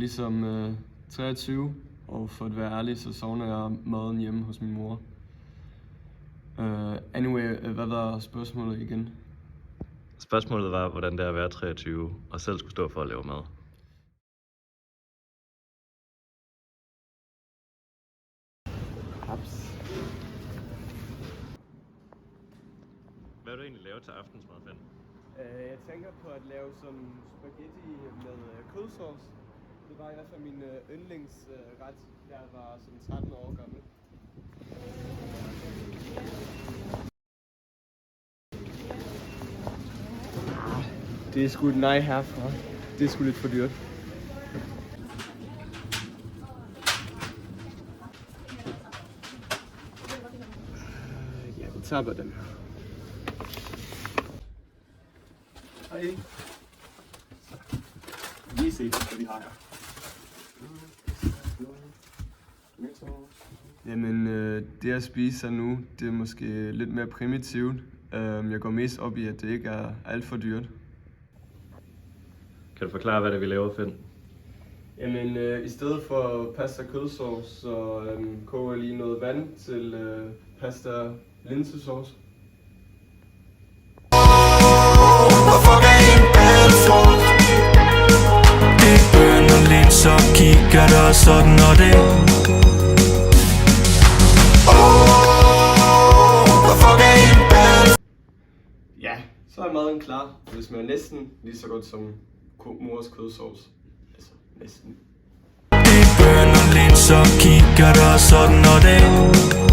ligesom 23, og for at være ærlig, så savner jeg maden hjemme hos min mor. Anyway, hvad var spørgsmålet igen? Spørgsmålet var, hvordan det er at være 23 og selv skulle stå for at lave mad. Haps. Hvad vil du egentlig lave til aftensmad, Finn? Jeg tænker på at lave sådan spaghetti med kødsovs. Det var i hvert fald min yndlingsret, da jeg var sådan 13 år gammel. Det er sgu et nej herfra. Det er sgu lidt for dyrt. Ja, vi tager bare den her. Hej. Lige se, hvad vi har her. Jamen, det at spise her nu, det er måske lidt mere primitivt. Jeg går mest op i, at det ikke er alt for dyrt. Kan du forklare, hvad det er, vi laver, Finn? Jamen, i stedet for pasta kødsovs, så koger jeg lige noget vand til pasta linsesauce. Så kigger der sådan og det. Ja, så er maden klar. Det smager næsten lige så godt som mors kødsovs. Altså, næsten. Det bønner lidt, så kigger der sådan og det.